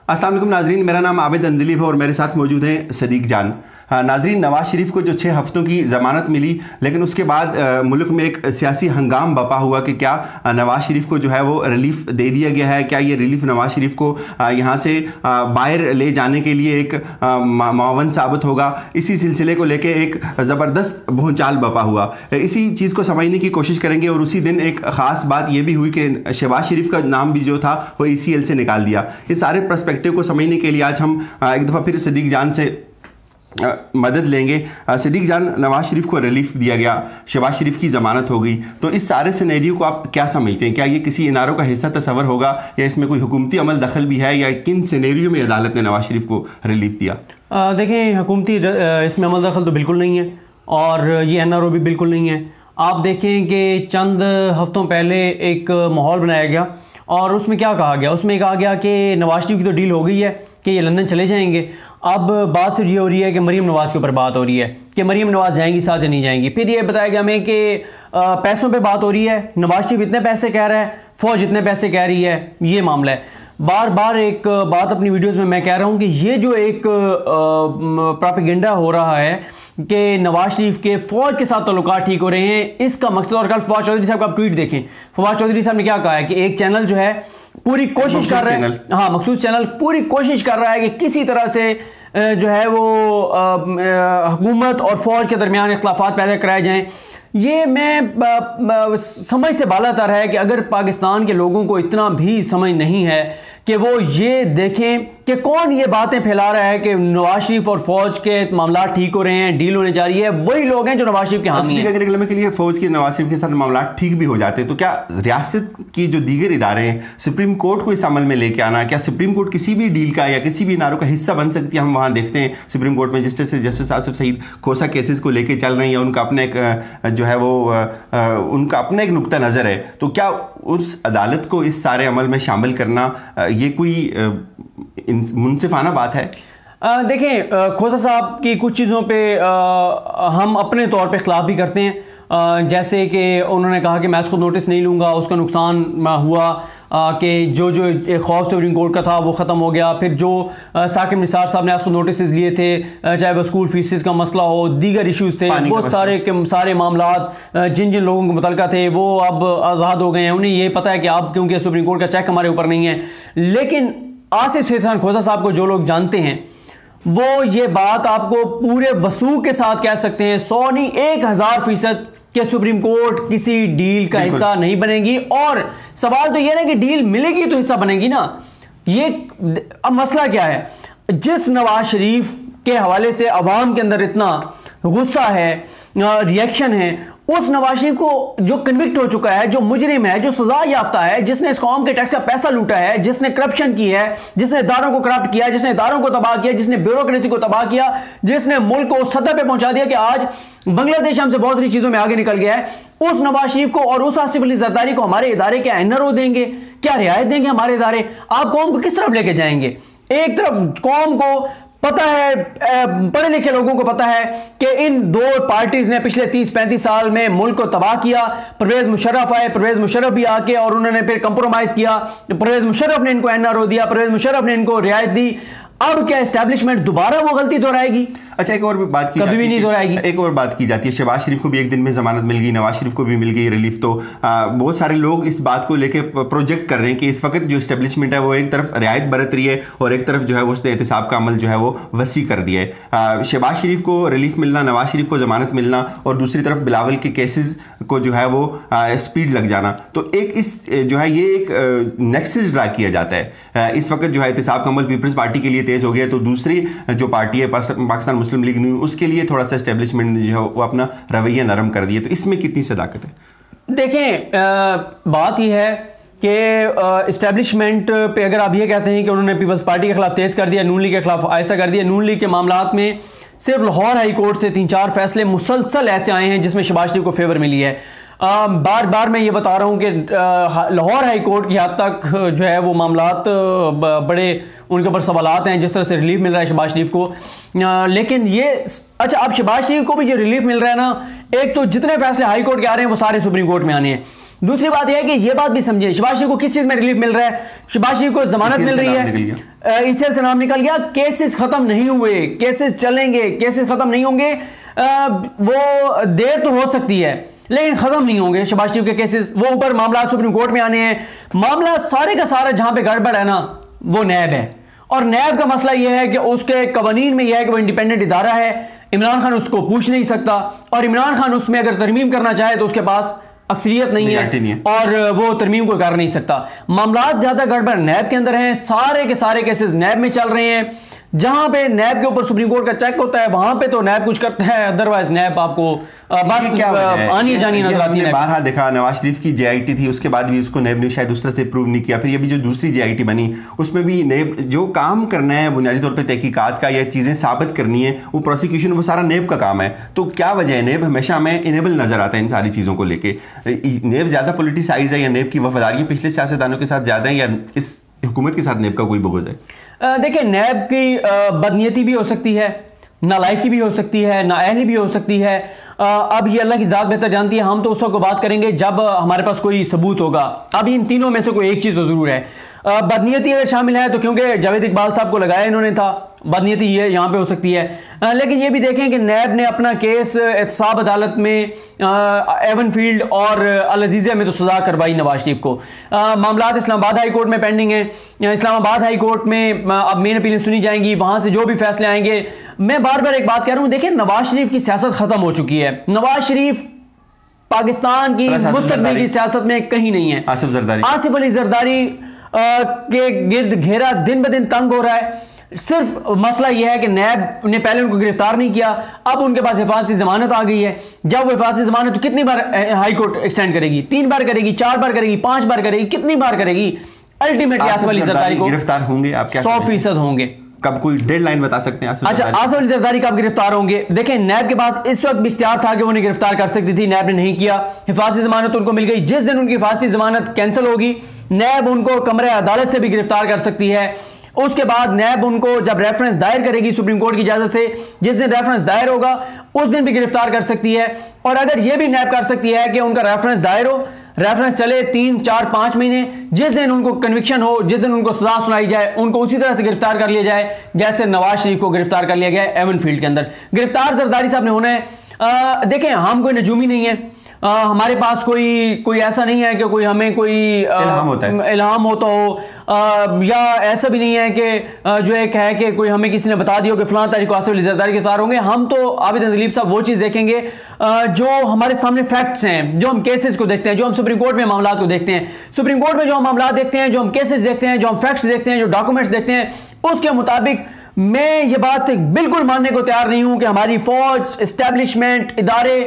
अस्सलाम वालेकुम नाजरीन, मेरा नाम आबिद अंदिलीब है और मेरे साथ मौजूद हैं सदीक जान। नाजरीन, नवाज शरीफ को जो 6 हफ्तों की ज़मानत मिली, लेकिन उसके बाद मुल्क में एक सियासी हंगाम बपा हुआ कि क्या नवाज शरीफ को जो है वो रिलीफ दे दिया गया है, क्या ये रिलीफ नवाज शरीफ को यहाँ से बाहर ले जाने के लिए एक मुआवन साबित होगा। इसी सिलसिले को लेके एक ज़बरदस्त भूचाल बपा हुआ। इसी चीज़ को समझने की कोशिश करेंगे और उसी दिन एक ख़ास बात यह भी हुई कि शहबाज शरीफ का नाम भी जो था वो ECL से निकाल दिया। इस सारे पर्सपेक्टिव को समझने के लिए आज हम एक दफ़ा फिर सदीक जान से मदद लेंगे। सदीक जान, नवाज शरीफ को रिलीफ दिया गया, शहबाज शरीफ की ज़मानत हो गई, तो इस सारे सिनेरियो को आप क्या समझते हैं? क्या ये किसी इनारों का हिस्सा तस्वर होगा या इसमें कोई हुकूमती अमल दखल भी है, या किन सिनेरियो में अदालत ने नवाज शरीफ को रिलीफ दिया? देखें, हुकूमती इसमें अमल दखल तो बिल्कुल नहीं है और ये NRO भी बिल्कुल नहीं है। आप देखें कि चंद हफ्तों पहले एक माहौल बनाया गया और उसमें क्या कहा गया? उसमें कहा गया कि नवाज शरीफ की तो डील हो गई है कि ये लंदन चले जाएंगे। अब बात सिर्फ ये हो रही है कि मरीम नवाज़ के ऊपर बात हो रही है कि मरीम नवाज़ जाएंगी साथ या नहीं जाएंगी। फिर ये बताया गया हमें कि पैसों पे बात हो रही है, नवाज शरीफ इतने पैसे कह रहा है, फ़ौज इतने पैसे कह रही है, ये मामला है। बार बार एक बात अपनी वीडियोस में मैं कह रहा हूँ कि ये जो एक प्रोपेगेंडा हो रहा है कि नवाज शरीफ के फ़ौज के साथ ताल्लुकात ठीक हो रहे हैं, इसका मकसद, और कल फवाद चौधरी साहब का आप ट्वीट देखें, फवाद चौधरी साहब ने क्या कहा है कि एक चैनल जो है पूरी कोशिश कर रहा है, हाँ मखसूस चैनल पूरी कोशिश कर रहा है कि किसी तरह से जो है वो हुकूमत और फ़ौज के दरमियान इख्तिलाफात पैदा कराए जाएँ। ये मैं समझ से बालातर है कि अगर पाकिस्तान के लोगों को इतना भी समझ नहीं है कि वो ये देखें कि कौन ये बातें फैला रहा है कि नवाज शरीफ और फौज के मामला ठीक हो रहे हैं, डील होने जा रही है, वही लोग हैं जो नवाज शरीफ के हामी हैं। के लिए फौज के नवाज शरीफ के साथ मामला ठीक भी हो जाते हैं, तो क्या रियासत की जो दीगर इदारे हैं, सुप्रीम कोर्ट को इस अमल में लेके आना, क्या सुप्रीम कोर्ट किसी भी डील का या किसी भी इनारों का हिस्सा बन सकती है? हम वहाँ देखते हैं सुप्रीम कोर्ट में जस्टिस आसिफ सईद खोसा केसेस को लेके चल रहे हैं, या उनका अपना एक जो है वो उनका अपना एक नुक्ता नज़र है, तो क्या उस अदालत को इस सारे अमल में शामिल करना ये कोई मुनसिफाना बात है? देखें, खोसा साहब की कुछ चीज़ों पे हम अपने तौर पे खिलाफ भी करते हैं, जैसे कि उन्होंने कहा कि मैं इसको नोटिस नहीं लूँगा, उसका नुकसान हुआ कि जो एक खौफ सुप्रीम कोर्ट का था वो ख़त्म हो गया। फिर जो साकिब निसार साहब ने उसको नोटिस लिए थे, चाहे वो स्कूल फीसिस का मसला हो, दीगर इश्यूज़ थे, बहुत सारे के सारे मामलात जिन जिन लोगों को मुतल्लिक़ थे वो अब आज़ाद हो गए हैं। उन्हें ये पता है कि अब क्योंकि सुप्रीम कोर्ट का चेक हमारे ऊपर नहीं है। लेकिन आसिफ सईद खोसा साहब को जो लोग जानते हैं वो ये बात आपको पूरे वसूख के साथ कह सकते हैं, 100 नहीं 1000% कि सुप्रीम कोर्ट किसी डील का हिस्सा नहीं बनेगी। और सवाल तो यह है कि डील मिलेगी तो हिस्सा बनेगी ना। ये अब मसला क्या है, जिस नवाज शरीफ के हवाले से अवाम के अंदर इतना गुस्सा है, रिएक्शन है, उस नवाज शरीफ को जो कन्विक्ट हो चुका है, जो मुजरिम है, जो सजा याफ्ता है, जिसने इस कौम के टैक्स का पैसा लूटा है, जिसने करप्शन की है, जिसने इदारों को करप्ट किया, जिसने इदारों को तबाह किया, जिसने ब्यूरोक्रेसी को तबाह किया, जिसने मुल्क को सतह पे पहुंचा दिया कि आज बांग्लादेश हमसे बहुत सारी चीजों में आगे निकल गया है, उस नवाज शरीफ को और उस आसिफ अली जरदारी को हमारे इदारे क्या NRO देंगे, क्या रियायत देंगे हमारे इदारे? आप कौम को किस तरफ लेके जाएंगे? एक तरफ कौम को पता है, पढ़े लिखे लोगों को पता है कि इन दो पार्टीज ने पिछले 30-35 साल में मुल्क को तबाह किया। परवेज मुशर्रफ आए, परवेज मुशर्रफ भी आके और उन्होंने फिर कंप्रोमाइज किया, परवेज मुशर्रफ ने इनको NRO दिया, परवेज मुशर्रफ ने इनको रियायत दी। अब क्या एस्टैब्लिशमेंट दोबारा वो गलती दोहराएगी? अच्छा, एक और बात की कभी भी नहीं दोहराएगी। एक और बात की जाती है, शहबाज शरीफ को भी एक दिन में जमानत मिल गई, नवाज शरीफ को भी मिल गई रिलीफ। तो बहुत सारे लोग इस बात को लेके प्रोजेक्ट कर रहे हैं कि इस वक्त जो एस्टेब्लिशमेंट है वो एक तरफ रियायत बरत रही है और एक तरफ जो है वो उसने एहतिसाब का अमल जो है वो वसी कर दिया है। शहबाज शरीफ को रिलीफ मिलना, नवाज शरीफ को जमानत मिलना और दूसरी तरफ बिलावल के केसेस को जो है वो स्पीड लग जाना, तो एक इस जो है ये एक नेक्सस ड्रा किया जाता है। इस वक्त जो है एहतिसाब का अमल पीपल्स पार्टी के लिए तेज हो गया, तो दूसरी जो पार्टी है पाकिस्तान मुस्लिम लीग न्यू, उसके लिए थोड़ा सा एस्टेब्लिशमेंट जो है वो अपना रवैया नरम कर दिया। तो इसमें कितनी सदाकत है? देखें, बात यह है कि इस्टेब्लिशमेंट पे अगर आप ये कहते हैं कि उन्होंने पीपल्स पार्टी के खिलाफ तेज कर दिया, नून लीग के खिलाफ ऐसा कर दिया, नून लीग के मामलात में सिर्फ लाहौर हाई कोर्ट से 3-4 फैसले मुसलसल ऐसे आए हैं जिसमें शहबाज शरीफ को फेवर मिली है। बार बार मैं ये बता रहा हूँ कि लाहौर हाई कोर्ट की हद तक जो है वो मामलात बड़े उनके ऊपर सवालात हैं, जिस तरह से रिलीफ मिल रहा है शहबाज शरीफ को। लेकिन ये अच्छा, अब शहबाज शरीफ को भी जो रिलीफ मिल रहा है ना, एक तो जितने फैसले हाई कोर्ट के आ रहे हैं वो सारे सुप्रीम कोर्ट में आने हैं। दूसरी बात यह है कि ये बात भी समझिए, शहबाज शरीफ को किस चीज में रिलीफ मिल रहा है? शहबाज शरीफ को जमानत मिल रही है, ईसीएल से नाम निकल गया, केसेस खत्म नहीं हुए, केसेस चलेंगे, केसेस खत्म नहीं होंगे। वो देर तो हो सकती है लेकिन खत्म नहीं होंगे शहबाज शरीफ के केसेस। वो ऊपर मामला सुप्रीम कोर्ट में आने हैं। मामला सारे का सारा जहां पे गड़बड़ है ना वो नैब है, और नैब का मसला यह है कि उसके कवानीन में यह है कि वो इंडिपेंडेंट इदारा है, इमरान खान उसको पूछ नहीं सकता, और इमरान खान उसमें अगर तरमीम करना चाहे तो उसके पास अक्सरियत नहीं है और वो तरमीम को कर नहीं सकता। मामला ज्यादा गड़बड़ नैब के अंदर हैं, सारे के सारे केसेस नैब में चल रहे हैं। जहां पे नैब के ऊपर सुप्रीम कोर्ट का चेक होता है वहां पे तो नैब कुछ करता है, अदरवाइज नैब आपको बस आनी जानी नजर आती है। बारहा देखा, नवाज शरीफ की जेआईटी थी, उसके बाद भी उसको नैब ने शायद उस तरह से प्रूव नहीं किया। फिर ये भी जो दूसरी जेआईटी बनी उसमें भी नैब जो काम करना है बुनियादी तौर पर तहकीकात का या चीज़ें साबित करनी है, वो प्रोसिक्यूशन, वो सारा नैब का काम है। तो क्या वजह है? नैब हमेशा हमें इनेबल नजर आता है इन सारी चीज़ों को लेके। नैब ज़्यादा पोलिटिसाइज है या नैब की वफादारी पिछले सियासतदानों के साथ ज़्यादा है, या इस हुकूमत के साथ नैब का कोई बुग़्ज़ है? देखिए, नैब की बदनीयती भी हो सकती है, नालायकी भी हो सकती है, नाअहली भी हो सकती है। अब ये अल्लाह की ज़ात बेहतर जानती है। हम तो उस वक्त बात करेंगे जब हमारे पास कोई सबूत होगा। अब इन तीनों में से कोई एक चीज़ तो ज़रूर है। बदनीयती अगर शामिल है तो क्योंकि जावेद इकबाल साहब को लगाया इन्होंने था, बदनीयती ये यहाँ पे हो सकती है। लेकिन ये भी देखें कि नैब ने अपना केस एहतसाब अदालत में एवन फील्ड और अल अज़ीज़िया में तो सजा करवाई नवाज शरीफ को। मामलात इस्लामाबाद हाई कोर्ट में पेंडिंग है। इस्लामाबाद हाई कोर्ट में अब मेन अपीलें सुनी जाएंगी, वहाँ से जो भी फैसले आएंगे। मैं बार बार एक बात कह रहा हूँ, देखिए नवाज शरीफ की सियासत ख़त्म हो चुकी है। नवाज शरीफ पाकिस्तान की मुस्तक़बिल की सियासत में कहीं नहीं है। आसिफ अली जरदारी के गिर्द घेरा दिन ब दिन तंग हो रहा है। सिर्फ मसला यह है कि नैब ने पहले उनको गिरफ्तार नहीं किया, अब उनके पास हिफाजती जमानत आ गई है। जब वो हिफाजती जमानत तो कितनी बार हाई कोर्ट एक्सटेंड करेगी? 3 बार करेगी, 4 बार करेगी, 5 बार करेगी, कितनी बार करेगी? अल्टीमेटली आसिफ अली जरदारी को गिरफ्तार होंगे। आप 100% होंगे। कब कोई डेडलाइन बता सकते हैं? अच्छा, आसिफ अली जरदारी कब गिरफ्तार होंगे? देखें, नैब के पास इस वक्त भी इख्तियार था कि उन्हें गिरफ्तार कर सकती थी, नैब ने नहीं किया। हिफाजती जमानत उनको मिल गई। जिस दिन उनकी हिफाजती जमानत कैंसिल होगी, नैब उनको कमरे अदालत से भी गिरफ्तार कर सकती है। उसके बाद नैब उनको जब रेफरेंस दायर करेगी सुप्रीम कोर्ट की इजाजत से, जिस दिन रेफरेंस दायर होगा उस दिन भी गिरफ्तार कर सकती है। और अगर यह भी नैब कर सकती है कि उनका रेफरेंस दायर हो, रेफरेंस चले 3, 4, 5 महीने, जिस दिन उनको कन्विक्शन हो, जिस दिन उनको सजा सुनाई जाए, उनको उसी तरह से गिरफ्तार कर लिया जाए जैसे नवाज शरीफ को गिरफ्तार कर लिया गया एवन फील्ड के अंदर। गिरफ्तार जरदारी साहब ने होना है। देखें, हम कोई नजूमी नहीं है, हमारे पास कोई ऐसा नहीं है कि कोई हमें कोई इल्हाम होता हो, या ऐसा भी नहीं है कि जो एक है कि कोई हमें किसी ने बता दिया हो कि फलां तारीख को आसिफ अली जरदारी के साथ होंगे। हम तो आबिद दलीप साहब वो चीज़ देखेंगे जो हमारे सामने फैक्ट्स हैं, जो हम केसेस को देखते हैं, जो हम सुप्रीम कोर्ट में मामला को देखते हैं। सुप्रीम कोर्ट में जो हम मामला देखते हैं, जो हम केसेस देखते हैं, जो हम फैक्ट्स देखते हैं, जो डॉक्यूमेंट्स देखते हैं, उसके मुताबिक मैं ये बात बिल्कुल मानने को तैयार नहीं हूं कि हमारी फौज, एस्टेब्लिशमेंट, इदारे,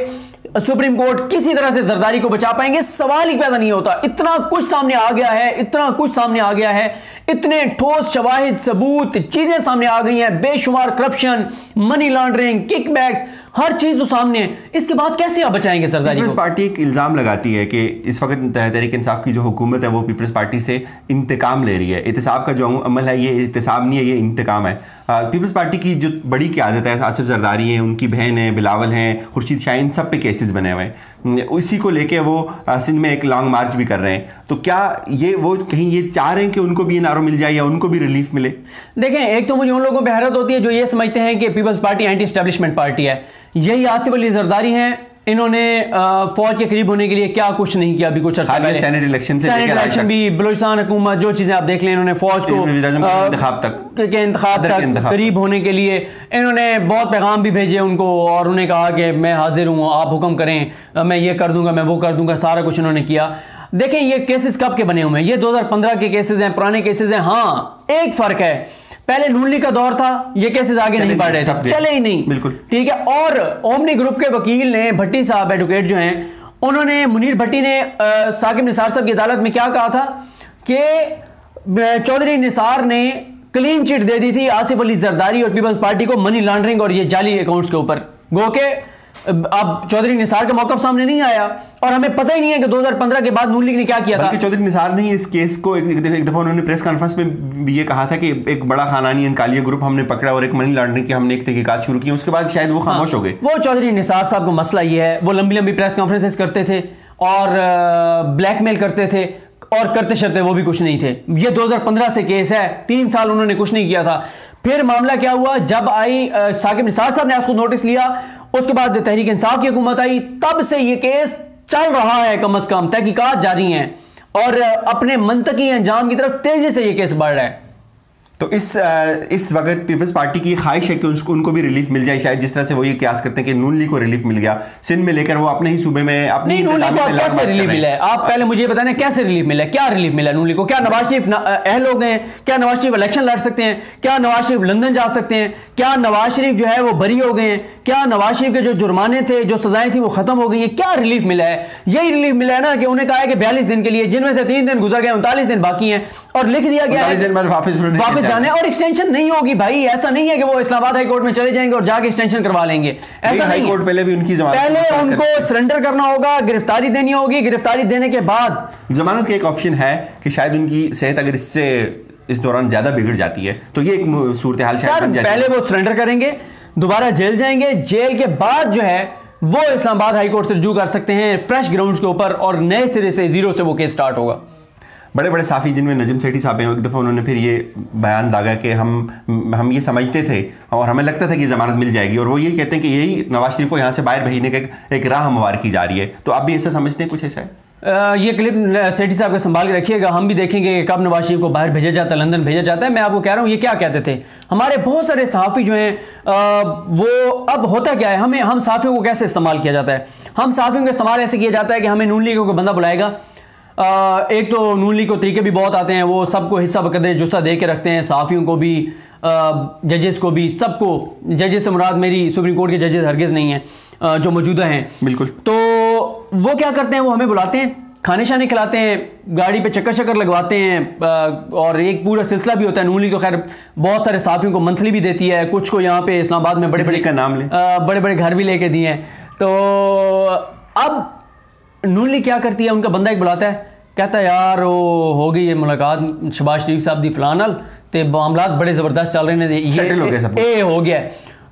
सुप्रीम कोर्ट किसी तरह से जरदारी को बचा पाएंगे। सवाल ही पैदा नहीं होता। इतना कुछ सामने आ गया है, इतना कुछ सामने आ गया है, इतने ठोस शवाहिद, सबूत, चीजें सामने आ गई हैं, बेशुमार करप्शन, मनी लॉन्ड्रिंग, किकबैक्स, हर चीज तो सामने है। इसके बाद कैसे आप बचाएंगे जरदारी को? पार्टी एक इल्जाम लगाती है कि इस वक्त तहरीक इंसाफ की जो हुकूमत है वो पीपल्स पार्टी से इंतकाम ले रही है। एहतसाब का जो अमल है ये एहतसाब नहीं है, ये इंतकाम है। पीपल्स पार्टी की जो बड़ी क़यादत है, आसिफ जरदारी हैं, उनकी बहन है, बिलावल हैं, खुर्शीद शाहीन, सब पे केसेस बने हुए हैं। इसी को लेके वो सिंध में एक लॉन्ग मार्च भी कर रहे हैं। तो क्या ये वो कहीं ये चाह रहे हैं कि उनको भी ये नारों मिल जाए या उनको भी रिलीफ मिले? देखें, एक तो मुझे उन लोगों पर हैरत होती है जो ये समझते हैं कि peoples party anti establishment party है। यही आसिफ अली जरदारी हैं, इन्होंने फौज के करीब होने के लिए क्या कुछ नहीं किया। अभी कुछ सेनेट इलेक्शन भी, बलूचिस्तान हुकूमत, जो चीजें आप देख लें, इन्होंने फौज को इंतखाब तक करीब होने के लिए इन्होंने बहुत पैगाम भी भेजे उनको, और उन्हें कहा कि मैं हाजिर हूँ, आप हुक्म करें, मैं ये कर दूंगा, मैं वो कर दूंगा, सारा कुछ इन्होंने किया। देखें, ये केसेस कब के बने हुए हैं? ये 2015 के केसेस हैं, पुराने केसेस हैं। हाँ, एक फर्क है, पहले नून लीग का दौर था, ये केसेस आगे नहीं बढ़ रहे थे, चले ही नहीं, बिल्कुल ठीक है। और ओमनी ग्रुप के वकील ने, भट्टी साहब एडवोकेट जो हैं, उन्होंने, मुनीर भट्टी ने साकिब निसार साहब की अदालत में क्या कहा था कि चौधरी निसार ने क्लीन चिट दे दी थी आसिफ अली जरदारी और पीपल्स पार्टी को मनी लॉन्ड्रिंग और ये जाली अकाउंट्स के ऊपर। गो के अब चौधरी निसार का मौकफ सामने नहीं आया, और हमें पता ही नहीं है कि 2015 के बाद नून लीग ने क्या किया था। चौधरी निसार ने इस केस को एक दफा उन्होंने प्रेस कॉन्फ्रेंस में भी ये कहा था कि एक बड़ा खानानी अंकालिया ग्रुप हमने पकड़ा और एक मनी लॉन्ड्रिंग की हमने एक तहकीकात शुरू की, उसके बाद शायद वो खामोश हो गए। वो चौधरी निसार साहब को मसला ये है, वो लंबी लंबी प्रेस कॉन्फ्रेंसेस करते थे और ब्लैकमेल करते थे और करते शर्ते वो भी कुछ नहीं थे। ये 2015 से केस है, 3 साल उन्होंने कुछ नहीं किया था। फिर मामला क्या हुआ, जब आई साकिब निसार साहब ने उसको नोटिस लिया, उसके बाद तहरीक इंसाफ की हुकूमत आई, तब से ये केस चल रहा है, कम से कम तहकीकात जारी हैं और अपने मंतकी अंजाम की तरफ तेजी से ये केस बढ़ रहा है। तो इस वक्त पीपल्स पार्टी की ख्वाहिश है कि उनको भी रिलीफ मिल जाए, शायद जिस तरह से वो ये क्यास करते हैं कि नून लीग को रिलीफ मिल गया सिंध में, लेकर वो अपने ही सूबे में अपनी नून लीग को कैसे रिलीफ मिला है? आप पहले मुझे बताएं कैसे रिलीफ मिला है, क्या रिलीफ मिला नून लीग को? क्या नवाज शरीफ अहल हो गए हैं? क्या नवाज शरीफ इलेक्शन लड़ सकते हैं? क्या नवाज शरीफ लंदन जा सकते हैं? क्या नवाज शरीफ जो है वो बरी हो गए हैं? क्या नवाज शरीफ के जो जुर्माने थे, जो सजाएं थी, वो खत्म हो गई है? क्या रिलीफ मिला है? यही रिलीफ मिला है ना कि उन्हें कहा है कि 42 दिन के लिए, जिनमें से 3 दिन गुजर गए, 39 दिन बाकी हैं और लिख दिया गया है वापस जाने, और एक्सटेंशन नहीं होगी भाई। ऐसा नहीं है कि वो इस्लामाबाद हाई कोर्ट में चले जाएंगे और जाके एक्सटेंशन करवा लेंगे, ऐसा नहीं। कोर्ट पहले भी उनकी जमानत, पहले उनको सरेंडर करना होगा, गिरफ्तारी देनी होगी, गिरफ्तारी देने के बाद जमानत का एक ऑप्शन है कि शायद उनकी सेहत अगर इस दौरान ज्यादा बिगड़ जाती है तो ये एक सूरत हाल शायद बन जाती है। पहले वो सरेंडर करेंगे, दोबारा जेल जाएंगे, जेल के बाद जो है वो इस्लामाबाद हाई कोर्ट से रुजू कर सकते हैं फ्रेश ग्राउंड्स के ऊपर और नए सिरे से जीरो से वो केस स्टार्ट होगा। बड़े बड़े साफ़ी जिनमें नजम सेठी साहब हैं, एक दफ़ा उन्होंने फिर ये बयान दागा कि हम ये समझते थे और हमें लगता था कि ज़मानत मिल जाएगी, और वो यही कहते हैं कि यही नवाज शरीफ को यहाँ से बाहर भेजने का एक राह हमवार की जा रही है। तो आप भी ऐसा समझते हैं, कुछ ऐसा है? ये क्लिप सेठी साहब का संभाल के रखिएगा, हम भी देखेंगे कि कब नवाज शरीफ को बाहर भेजा जाता है, लंदन भेजा जाता है। मैं आपको कह रहा हूँ ये क्या कहते थे हमारे बहुत सारे सहाफ़ी जो हैं, वो अब होता क्या है, हम सहाफ़ियों को कैसे इस्तेमाल किया जाता है? हम सहाफ़ियों का इस्तेमाल ऐसे किया जाता है कि हमें नून लीग को बंदा बुलाएगा, एक तो नून लीग को तरीके भी बहुत आते हैं, वो सबको हिस्सा बकदर जुस्सा दे के रखते हैं, सहाफ़ियों को भी, जजेस को भी, सबको। जजेस से मुराद मेरी सुप्रीम कोर्ट के जजेस हरगिज़ नहीं हैं जो मौजूदा हैं, बिल्कुल। तो वो क्या करते हैं, वो हमें बुलाते हैं, खाने शाने खिलाते हैं, गाड़ी पे चक्कर शक्कर लगवाते हैं, और एक पूरा सिलसिला भी होता है। नून लीग तो खैर बहुत सारे साफियों को मंथली भी देती है, कुछ को यहाँ पे इस्लामाबाद में बड़े बड़े का नाम ले बड़े बड़े घर भी लेके दिए हैं। तो अब नून लीग क्या करती है, उनका बंदा एक बुलाता है, कहता है यार वो हो गई ये मुलाकात शहबाज शरीफ साहब दी फलानल, तो मामला बड़े ज़बरदस्त चल रहे हैं, ये हो गया।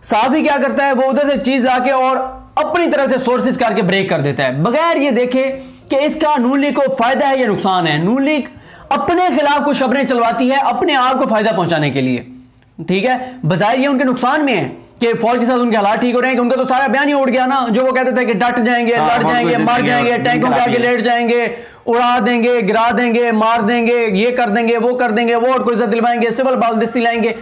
साफी क्या करता है, वो उधर से चीज़ ला के और अपनी तरफ से सोर्सेज करके ब्रेक कर देता है, बगैर ये देखे कि इसका नून लीग को फायदा है या नुकसान है। नून लीग अपने खिलाफ कुछ खबरें चलवाती है अपने आप को फायदा पहुंचाने के लिए, ठीक है। बजाय ये उनके नुकसान में है कि फौज के साथ उनके हालात ठीक हो रहे हैं, कि उनका तो सारा बयान ही उड़ गया ना, जो वो कहते थे कि डट जाएंगे, लड़ जाएंगे, मर जाएंगे, टैंकों के आगे लेट जाएंगे, उड़ा देंगे, गिरा देंगे, मार देंगे, ये कर देंगे, वो कर देंगे, वोट को इज्जत दिलवाएंगे, सिविल बालदस्ती लाएंगे।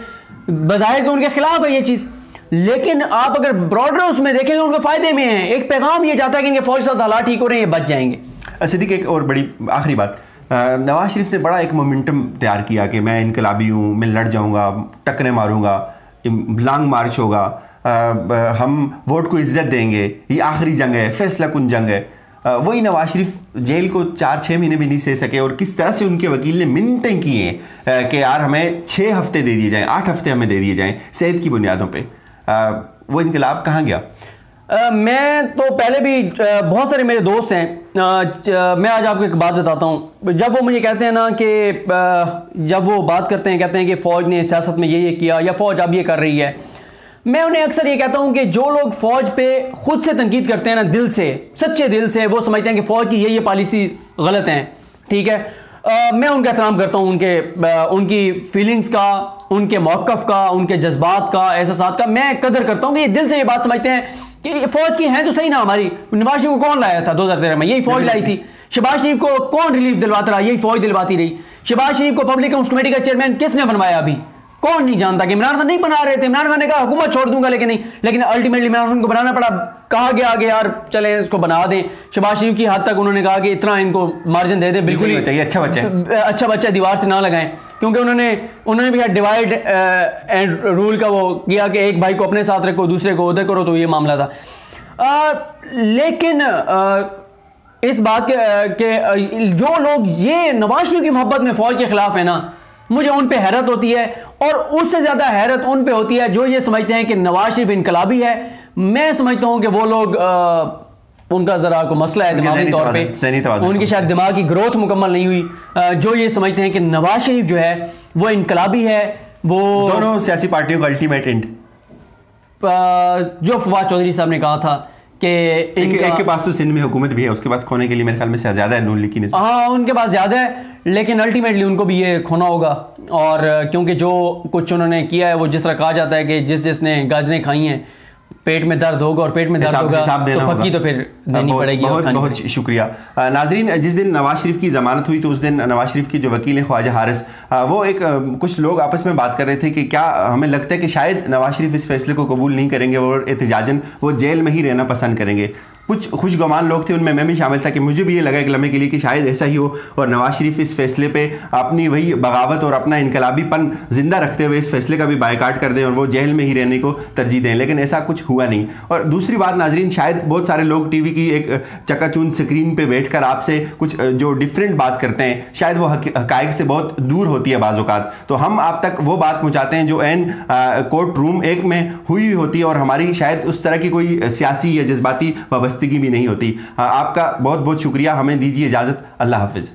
बजाय तो उनके खिलाफ है ये चीज, लेकिन आप अगर ब्रॉडर उसमें देखेंगे उनके फायदे में है। एक पैगाम ये जाता है कि इनके फौज के साथ हालात ठीक हो रहे हैं, ये बच जाएंगे। सिद्दीक, एक और बड़ी आखिरी बात, नवाज शरीफ ने बड़ा एक मोमेंटम तैयार किया कि मैं इनकलाबी हूँ, मैं लड़ जाऊँगा, टक्करें मारूंगा, लॉन्ग मार्च होगा, हम वोट को इज्जत देंगे, ये आखिरी जंग है, फैसला कुन जंग है। वही नवाज शरीफ जेल को 4-6 महीने भी नहीं सह सके, और किस तरह से उनके वकील ने मिन्नतें की हैं कि यार हमें 6 हफ्ते दे दिए जाएं, 8 हफ्ते हमें दे दिए जाएं सेहत की बुनियादों पे। वो इनकलाब कहाँ गया? मैं तो पहले भी बहुत सारे मेरे दोस्त हैं, मैं आज आपको एक बात बताता हूँ। जब वो मुझे कहते हैं ना कि जब वो बात करते हैं, कहते हैं कि फ़ौज ने सियासत में ये किया या फ़ौज अब ये कर रही है, मैं उन्हें अक्सर ये कहता हूँ कि जो लोग फ़ौज पे खुद से तनकीद करते हैं ना, दिल से, सच्चे दिल से, वो समझते हैं कि फ़ौज की ये पॉलिसी गलत हैं, ठीक है। मैं उनका एहतराम करता हूँ, उनकी फीलिंग्स का, उनके मौक़िफ़ का, उनके जज्बात का, एहसासात का मैं कदर करता हूँ कि ये दिल से ये बात समझते हैं कि फ़ौज की हैं तो सही ना हमारी। नवाज शरीफ को कौन लाया था 2013 में? यही फ़ौज लाई थी। शहबाज शरीफ को कौन रिलीफ दिलवाता रहा? यही फ़ौज दिलवाती रही। शहबाज शरीफ को पब्लिक अकाउंट्स कमेटी का चेयरमैन किसने बनवाया? अभी कौन नहीं जानता कि इमरान खान नहीं बना रहे थे। इमरान खान ने कहा हुकूमत छोड़ दूंगा, लेकिन अल्टीमेटली इमरान खान को बनाना पड़ा। कहा गया आगे यार चले इसको बना दें। शहबाज शरीफ की हद तक उन्होंने कहा कि इतना इनको मार्जिन दे दें, बिल्कुल ही अच्छा बच्चा दीवार से ना लगाएं, क्योंकि उन्होंने भी डिवाइड एंड रूल का वो किया कि एक भाई को अपने साथ रखो, दूसरे को उधर करो, तो ये मामला था। लेकिन इस बात के जो लोग ये नवाज शरीफ की मोहब्बत में फौज के खिलाफ है ना, मुझे उन पे हैरत होती है, और उससे ज्यादा हैरत उन पे होती है जो ये समझते हैं कि नवाज शरीफ इनकलाबी है। मैं समझता हूं कि वो लोग उनका जरा को मसला है दिमागी तौर पे, उनकी शायद दिमाग की ग्रोथ मुकम्मल नहीं हुई, जो ये समझते हैं कि नवाज शरीफ जो है वो इनकलाबी है। वो दोनों सियासी पार्टियों का अल्टीमेट एंड, जो फवाद चौधरी साहब ने कहा था कि एक के पास तो सिंध में हुकूमत भी है, उसके पास खोने के लिए मेरे ख्याल में ज़्यादा है नून लीग की निस्बत। हाँ, उनके पास ज़्यादा है, लेकिन अल्टीमेटली उनको भी ये खोना होगा। और क्योंकि जो कुछ उन्होंने किया है, वो जिस तरह कहा जाता है कि जिसने गाजरें खाई हैं पेट में दर्द होगा, और पेट में दर्द होगा तो पक्की तो फिर देनी पड़ेगी। बहुत बहुत शुक्रिया नाजरीन। जिस दिन नवाज शरीफ की ज़मानत हुई तो उस दिन नवाज शरीफ की जो वकील हैं ख्वाजा हारिस, वो एक कुछ लोग आपस में बात कर रहे थे कि क्या हमें लगता है कि शायद नवाज शरीफ इस फैसले को कबूल नहीं करेंगे और एहतिजाजन वो जेल में ही रहना पसंद करेंगे। कुछ खुशगुमान लोग थे, उनमें मैं भी शामिल था कि मुझे भी ये लगा एक लम्हे के लिए कि शायद ऐसा ही हो और नवाज शरीफ इस फैसले पे अपनी वही बगावत और अपना इनकलाबीपन जिंदा रखते हुए इस फैसले का भी बायकाट कर दें और वो जेल में ही रहने को तरजीह दें, लेकिन ऐसा कुछ हुआ नहीं। और दूसरी बात नाजरीन, शायद बहुत सारे लोग टीवी की एक चकाचूंद स्क्रीन पे बैठकर आपसे कुछ जो डिफरेंट बात करते हैं, शायद वो हकायक से बहुत दूर होती है बाज़ औक़ात, तो हम आप तक वो बात पहुँचाते हैं जो एन कोर्ट रूम एक में हुई होती है और हमारी शायद उस तरह की कोई सियासी या जज्बाती वाबस्तगी भी नहीं होती। आपका बहुत बहुत शुक्रिया, हमें दीजिए इजाज़त, अल्लाह हाफिज़।